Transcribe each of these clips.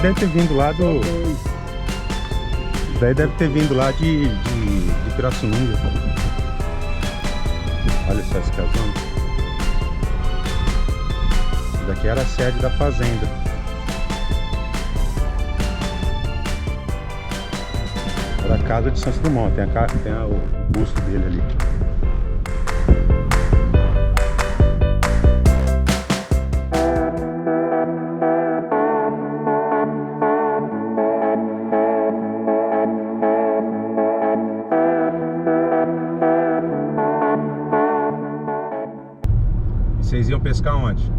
deve ter vindo lá do... Isso daí deve ter vindo lá de Pirassununga. Olha só esse casão. Isso daqui era a sede da fazenda. Era a casa de Santos Dumont. Tem o busto dele ali. Vocês iam pescar onde?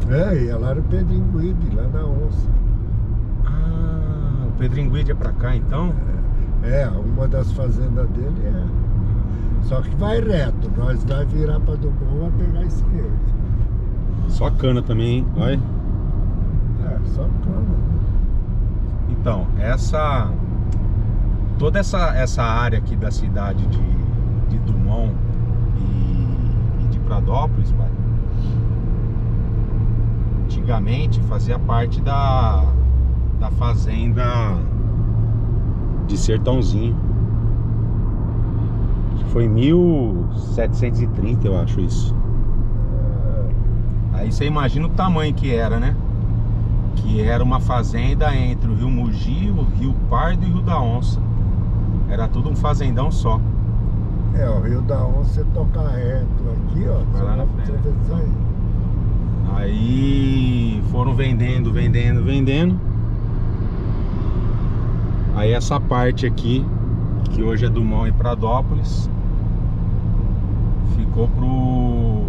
Ia lá no Pedringuide, lá na Onça. Ah, o Pedringuide é pra cá então? Uma das fazendas dele é. Só que vai reto, nós vai virar pra Dumont, vai pegar a esquerda. Só cana também, hein? Olha. Só cana. Então, toda essa área aqui da cidade de Dumont e de Pradópolis, pai, antigamente fazia parte da fazenda de Sertãozinho. Foi em 1730, eu acho isso. Aí você imagina o tamanho que era, né? Que era uma fazenda entre o Rio Mogi, o Rio Pardo e o Rio da Onça. Era tudo um fazendão só. O Rio da Onça, você toca reto aqui, ó. Vai lá na frente. Aí foram vendendo. Aí essa parte aqui, que hoje é Dumont e Pradópolis, ficou pro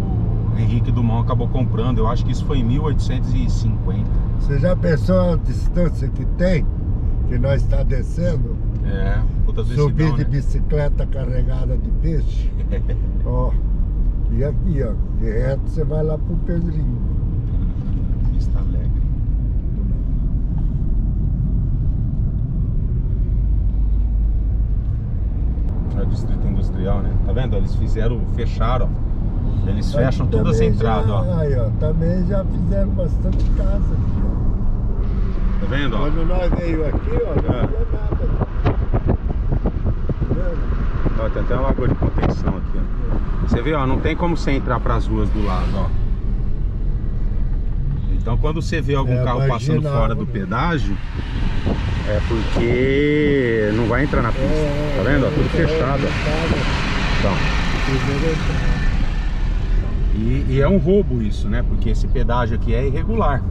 Henrique Dumont, acabou comprando. Eu acho que isso foi em 1850. Você já pensou a distância que tem? Que nós está descendo? Puta decisão, subir de né? bicicleta carregada de peixe. Ó. E aqui, ó. De reto você vai lá pro Pedrinho. Vista Alegre. É o distrito industrial, né? Tá vendo? Eles fecharam, ó. Eles fecham todas as entradas, ó. Aí, ó. Também já fizeram bastante casa aqui, ó. Tá vendo, ó? Quando nós veio aqui, ó, não tinha nada. Tá vendo? Ó, tem até uma lagoa de contenção aqui, ó. Você vê, ó, não tem como você entrar pras ruas do lado, ó. Então quando você vê algum carro passando fora do pedágio, é porque não vai entrar na pista. Tá vendo? Ó, tudo fechado, ó. Então. E é um roubo isso, né? Porque esse pedágio aqui é irregular.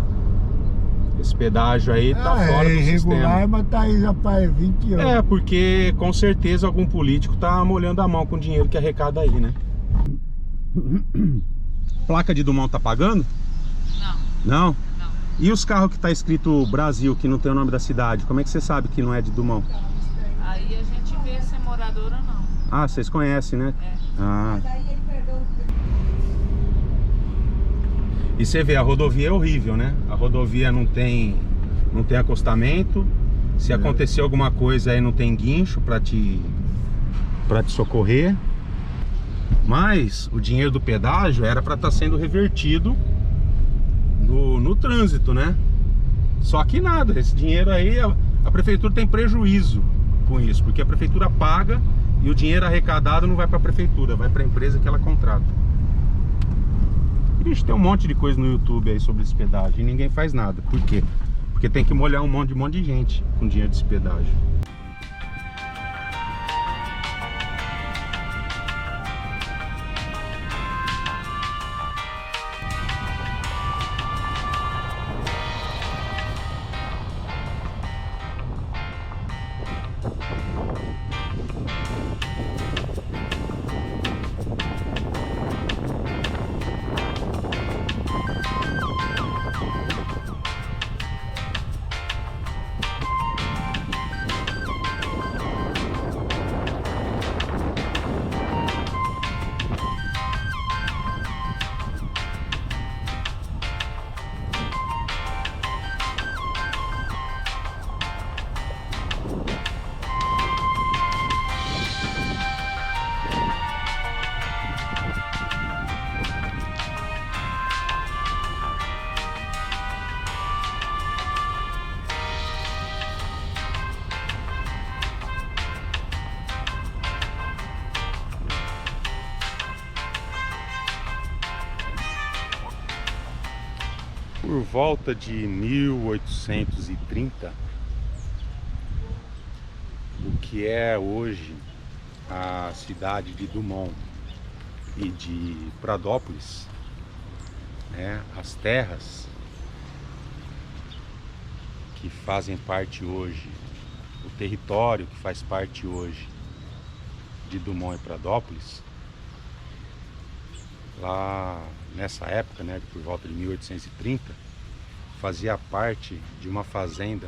Esse pedágio aí tá fora do irregular, sistema. Mas tá aí já faz 20 anos. Porque com certeza algum político tá molhando a mão com o dinheiro que arrecada aí, né? Placa de Dumont tá pagando? Não. Não? Não. E os carros que tá escrito Brasil, que não tem o nome da cidade, como é que você sabe que não é de Dumont? Aí a gente vê se é morador ou não. Ah, vocês conhecem, né? Ah. E você vê, a rodovia é horrível, né? A rodovia não tem acostamento. Se acontecer alguma coisa aí, não tem guincho pra te socorrer. Mas o dinheiro do pedágio era para estar sendo revertido no trânsito, né? Só que nada, esse dinheiro aí, a prefeitura tem prejuízo com isso, porque a prefeitura paga e o dinheiro arrecadado não vai para a prefeitura, vai para a empresa que ela contrata. E, bicho, tem um monte de coisa no YouTube aí sobre esse pedágio e ninguém faz nada. Por quê? Porque tem que molhar um monte de gente com dinheiro desse pedágio. Por volta de 1830, o que é hoje a cidade de Dumont e de Pradópolis, né, as terras que fazem parte hoje, o território que faz parte hoje de Dumont e Pradópolis, lá nessa época, né, por volta de 1830, fazia parte de uma fazenda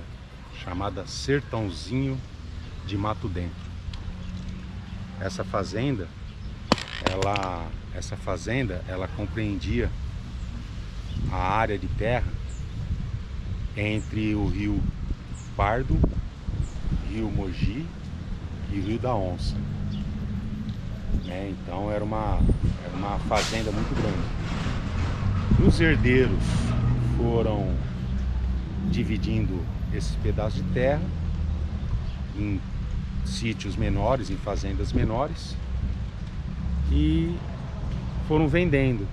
chamada Sertãozinho de Mato Dentro. Essa fazenda, ela compreendia a área de terra entre o rio Pardo, rio Mogi e o rio da Onça. Então era uma fazenda muito grande. Os herdeiros foram dividindo esses pedaços de terra em sítios menores, em fazendas menores, e foram vendendo.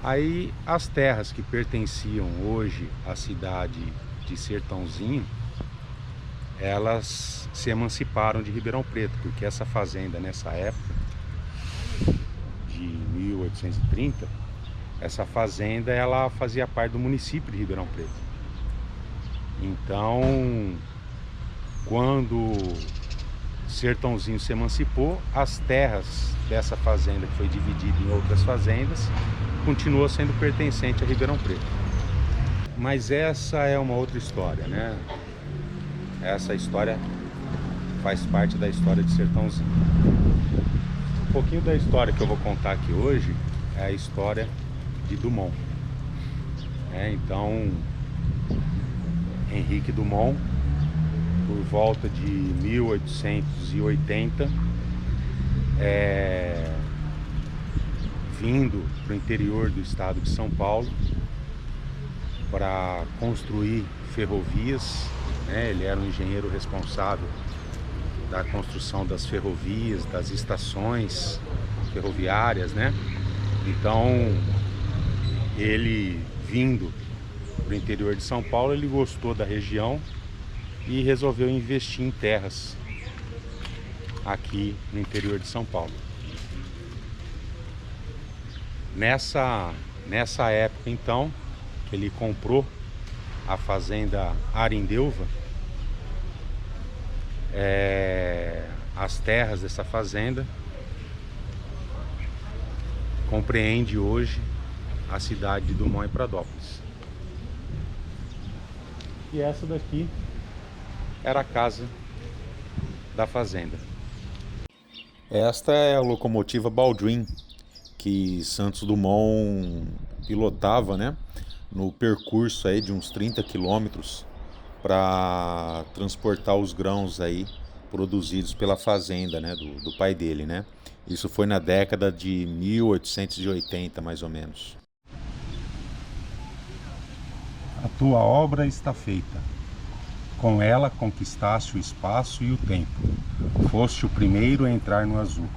Aí as terras que pertenciam hoje à cidade de Sertãozinho, elas se emanciparam de Ribeirão Preto, porque essa fazenda nessa época de 1830, essa fazenda ela fazia parte do município de Ribeirão Preto. Então, quando Sertãozinho se emancipou, as terras dessa fazenda, que foi dividida em outras fazendas, continuou sendo pertencente a Ribeirão Preto. Mas essa é uma outra história, né? Essa história faz parte da história de Sertãozinho. Um pouquinho da história que eu vou contar aqui hoje é a história de Dumont. Então, Henrique Dumont, por volta de 1880, vindo para o interior do estado de São Paulo para construir ferrovias, ele era um engenheiro responsável da construção das ferrovias, das estações ferroviárias, Então, ele vindo para o interior de São Paulo, ele gostou da região e resolveu investir em terras aqui no interior de São Paulo. Nessa época, então, que ele comprou a fazenda Arindeuva, as terras dessa fazenda compreende hoje a cidade de Dumont e Pradópolis. E essa daqui era a casa da fazenda. Esta é a locomotiva Baldwin, que Santos Dumont pilotava, no percurso aí de uns 30 quilômetros para transportar os grãos aí produzidos pela fazenda, do pai dele, Isso foi na década de 1880, mais ou menos. A tua obra está feita. Com ela conquistaste o espaço e o tempo. Foste o primeiro a entrar no azul.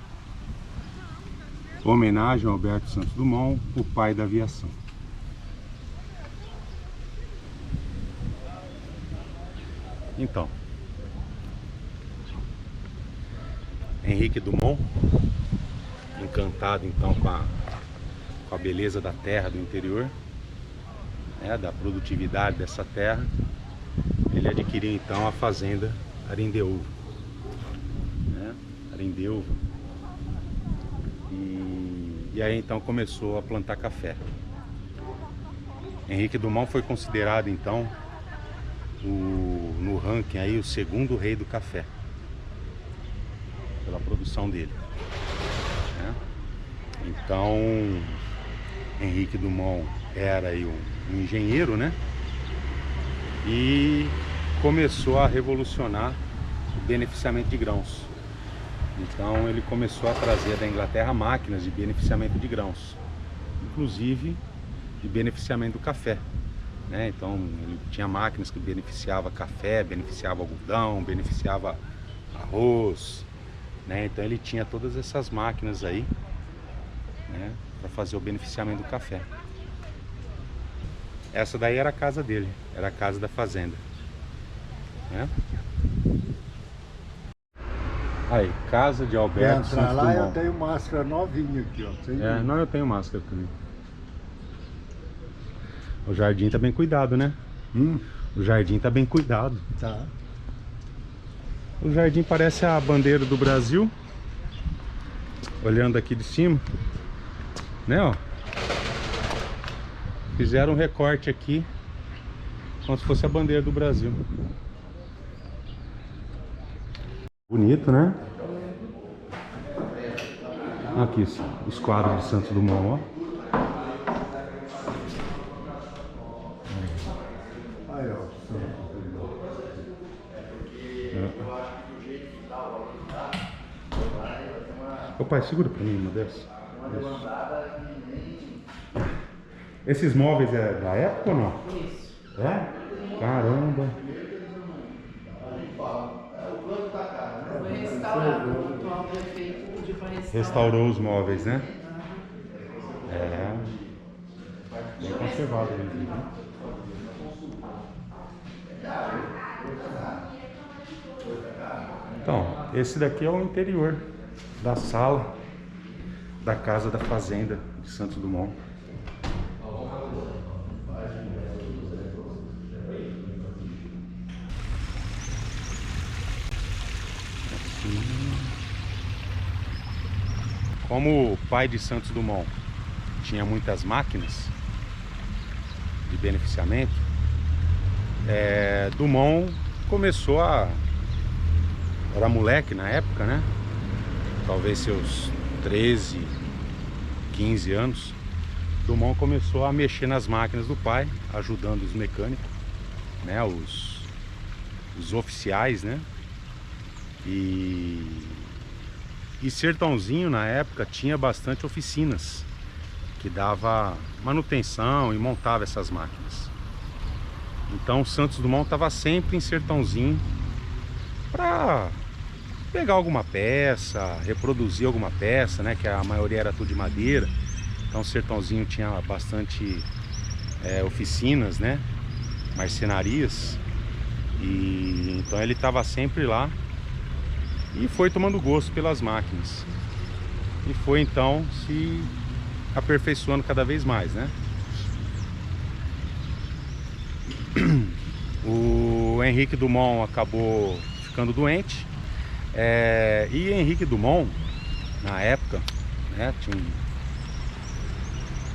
Homenagem a Alberto Santos Dumont, o pai da aviação. Então, Henrique Dumont, encantado então com a beleza da terra do interior, da produtividade dessa terra, ele adquiriu então a fazenda Arindeuva, e aí então começou a plantar café. Henrique Dumont foi considerado então no ranking aí o segundo rei do café, pela produção dele, Então, Henrique Dumont era aí um engenheiro, e começou a revolucionar o beneficiamento de grãos. Então ele começou a trazer da Inglaterra máquinas de beneficiamento de grãos, inclusive de beneficiamento do café, Então ele tinha máquinas que beneficiava café, beneficiava algodão, beneficiava arroz, Então ele tinha todas essas máquinas aí, para fazer o beneficiamento do café. Essa daí era a casa dele, era a casa da fazenda, né? Aí, casa de Quer Alberto entrar Santos lá, eu Dumont. tenho máscara novinha aqui, ó. Não, eu tenho máscara também. O jardim tá bem cuidado, né? O jardim tá bem cuidado. Tá. O jardim parece a bandeira do Brasil. Olhando aqui de cima, né, ó. Fizeram um recorte aqui, como se fosse a bandeira do Brasil. Bonito, né? Aqui, os quadros de Santos Dumont, ó. Aí, ó. Ô pai, segura pra mim uma dessa. Esses móveis é da época ou não? Isso. É? Caramba. Foi restaurado. O atual prefeito pediu para restaurar. Restaurou os móveis, né? É. Bem conservado mesmo, né? Então, esse daqui é o interior da sala da casa da fazenda de Santos Dumont. Como o pai de Santos Dumont tinha muitas máquinas de beneficiamento, Dumont começou a... Era moleque na época, né? Talvez seus 13, 15 anos. Dumont começou a mexer nas máquinas do pai, ajudando os mecânicos, né? Os oficiais, né? E Sertãozinho na época tinha bastante oficinas que dava manutenção e montava essas máquinas. Então o Santos Dumont estava sempre em Sertãozinho para pegar alguma peça, reproduzir alguma peça, né? Que a maioria era tudo de madeira. Então o Sertãozinho tinha bastante oficinas, né? Marcenarias. E então ele estava sempre lá e foi tomando gosto pelas máquinas. E foi então se aperfeiçoando cada vez mais, né? O Henrique Dumont acabou ficando doente. E Henrique Dumont, na época, né, tinha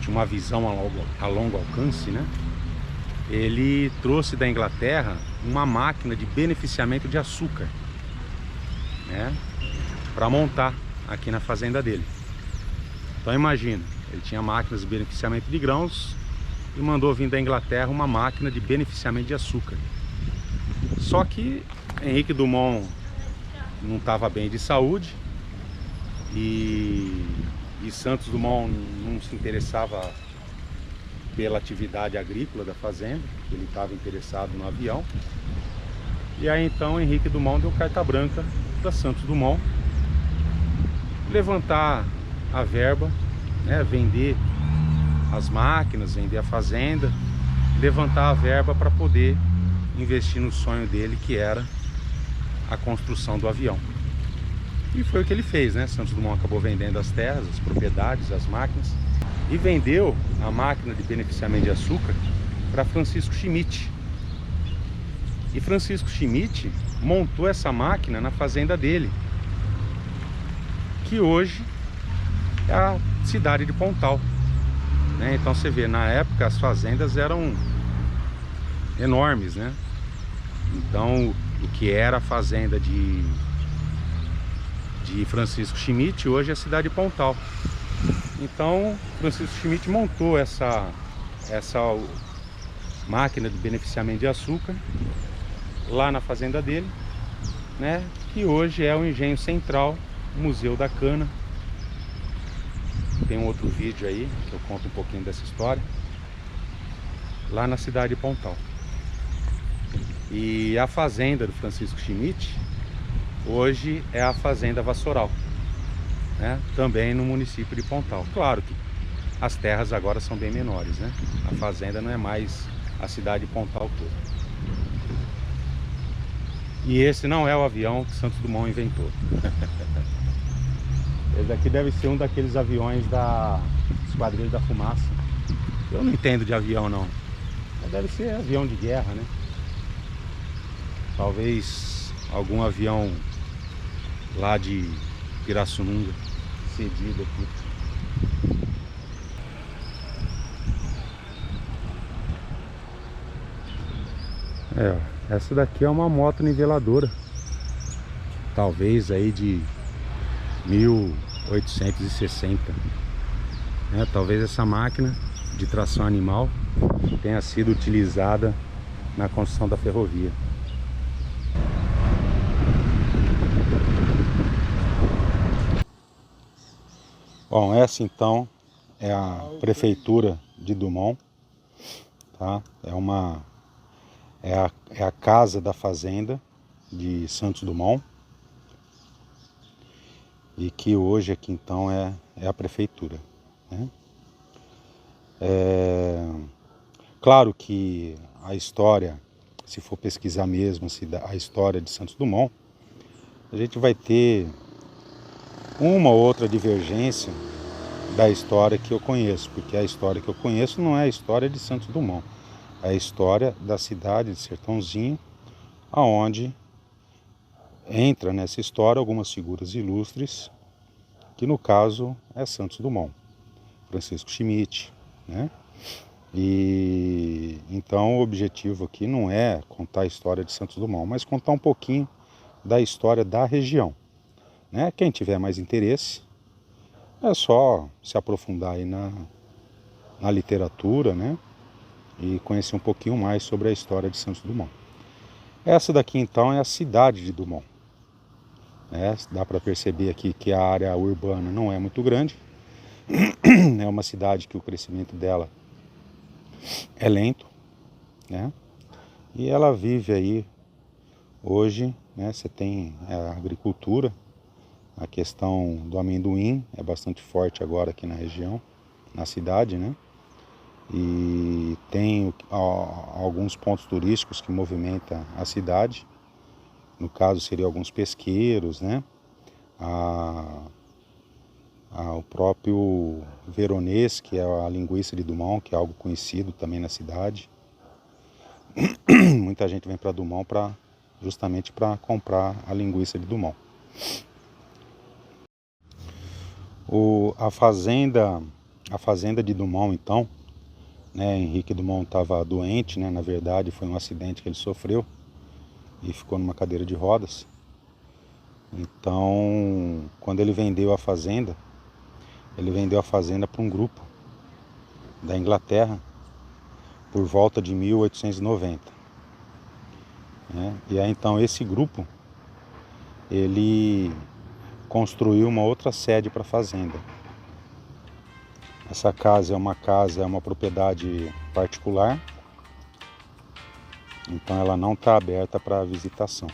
uma visão a longo alcance, né? Ele trouxe da Inglaterra uma máquina de beneficiamento de açúcar, né, para montar aqui na fazenda dele. Então imagina, ele tinha máquinas de beneficiamento de grãos e mandou vir da Inglaterra uma máquina de beneficiamento de açúcar. Só que Henrique Dumont não estava bem de saúde e Santos Dumont não se interessava pela atividade agrícola da fazenda, ele estava interessado no avião. E aí então Henrique Dumont deu carta branca para Santos Dumont levantar a verba, né, vender as máquinas, vender a fazenda, levantar a verba para poder investir no sonho dele, que era a construção do avião. E foi o que ele fez, né? Santos Dumont acabou vendendo as terras, as propriedades, as máquinas, e vendeu a máquina de beneficiamento de açúcar para Francisco Schmidt. E Francisco Schmidt montou essa máquina na fazenda dele, que hoje é a cidade de Pontal, né? Então você vê, na época as fazendas eram enormes, né? Então o que era a fazenda de Francisco Schmidt hoje é a cidade de Pontal. Então Francisco Schmidt montou essa máquina de beneficiamento de açúcar lá na fazenda dele, né? Que hoje é o Engenho Central, Museu da Cana. Tem um outro vídeo aí que eu conto um pouquinho dessa história, lá na cidade de Pontal. E a fazenda do Francisco Schmidt hoje é a Fazenda Vassoural, né? Também no município de Pontal. Claro que as terras agora são bem menores, né? A fazenda não é mais a cidade de Pontal toda. E esse não é o avião que Santos Dumont inventou. Esse daqui deve ser um daqueles aviões da Esquadrilha da Fumaça. Eu não entendo de avião não. Mas deve ser avião de guerra, né? Talvez algum avião lá de Pirassununga cedido aqui. Essa daqui é uma moto niveladora, talvez aí de 1860, né? Talvez essa máquina de tração animal tenha sido utilizada na construção da ferrovia. Bom, essa então é a prefeitura de Dumont, tá? É a casa da fazenda de Santos Dumont, e que hoje aqui então é a prefeitura, né? Claro que a história, se for pesquisar mesmo a história de Santos Dumont, a gente vai ter uma ou outra divergência da história que eu conheço, porque a história que eu conheço não é a história de Santos Dumont. É a história da cidade de Sertãozinho, aonde entra nessa história algumas figuras ilustres, que no caso é Santos Dumont, Francisco Schmidt, né? E então o objetivo aqui não é contar a história de Santos Dumont, mas contar um pouquinho da história da região, né? Quem tiver mais interesse, é só se aprofundar aí na literatura, né? E conhecer um pouquinho mais sobre a história de Santos Dumont. Essa daqui então é a cidade de Dumont. Dá para perceber aqui que a área urbana não é muito grande. É uma cidade que o crescimento dela é lento, né? E ela vive aí hoje, né? Você tem a agricultura, a questão do amendoim é bastante forte agora aqui na região, na cidade, né? E tem alguns pontos turísticos que movimentam a cidade. No caso, seriam alguns pesqueiros, né? O próprio Veronês, que é a linguiça de Dumont, que é algo conhecido também na cidade. Muita gente vem para Dumont justamente para comprar a linguiça de Dumont. A fazenda de Dumont, então, né, Henrique Dumont estava doente, né? Na verdade foi um acidente que ele sofreu e ficou numa cadeira de rodas. Então, quando ele vendeu a fazenda para um grupo da Inglaterra por volta de 1890, né? E aí então esse grupo ele construiu uma outra sede para a fazenda. Essa casa é uma propriedade particular, então ela não está aberta para visitação.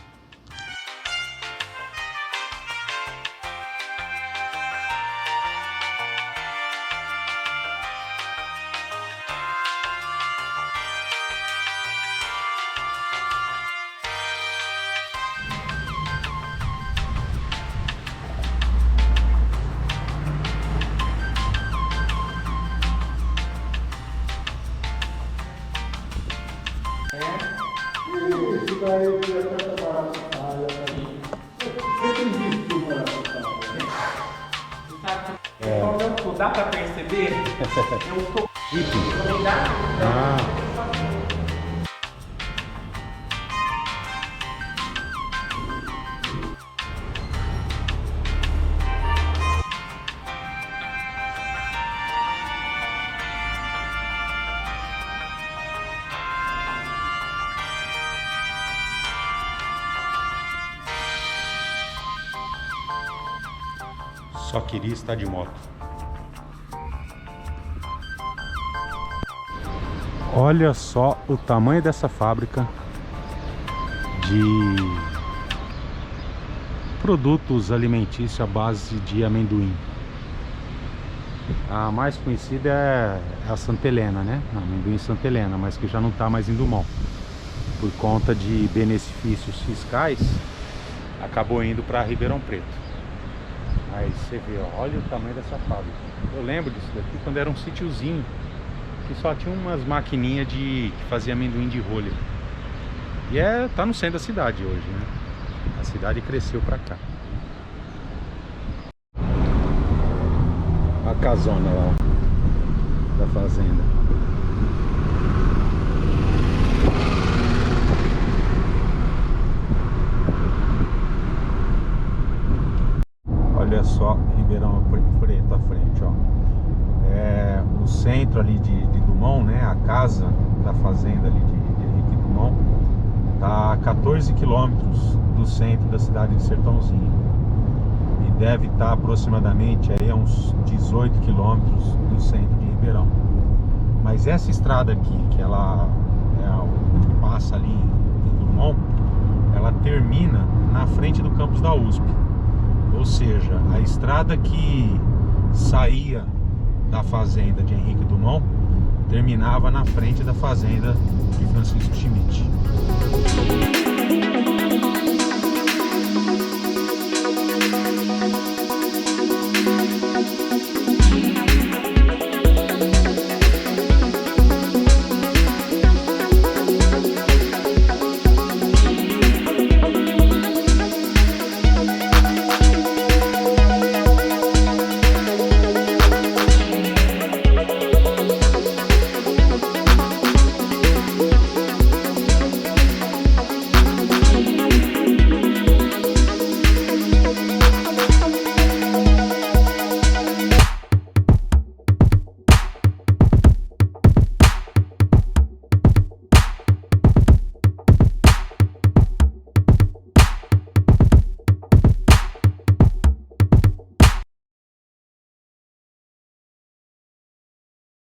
Dá pra perceber? Eu tô... Só queria estar de moto. Olha só o tamanho dessa fábrica de produtos alimentícios à base de amendoim. A mais conhecida é a Santa Helena, né? Amendoim Santa Helena, mas que já não está mais em Dumont. Por conta de benefícios fiscais, acabou indo para Ribeirão Preto. Aí você vê, ó, olha o tamanho dessa fábrica. Eu lembro disso daqui quando era um sítiozinho que só tinha umas maquininhas que fazia amendoim de rolha. E tá no centro da cidade hoje, né? A cidade cresceu pra cá. A casona lá, ó, da fazenda. Olha só, Ribeirão Preto à frente, ó. O centro ali de Dumont, né? A casa da fazenda ali de Henrique Dumont tá a 14 quilômetros do centro da cidade de Sertãozinho. E deve estar aproximadamente aí a uns 18 quilômetros do centro de Ribeirão. Mas essa estrada aqui, que ela passa ali em Dumont, ela termina na frente do campus da USP. Ou seja, a estrada que saía da fazenda de Henrique Dumont terminava na frente da fazenda de Francisco Schmidt.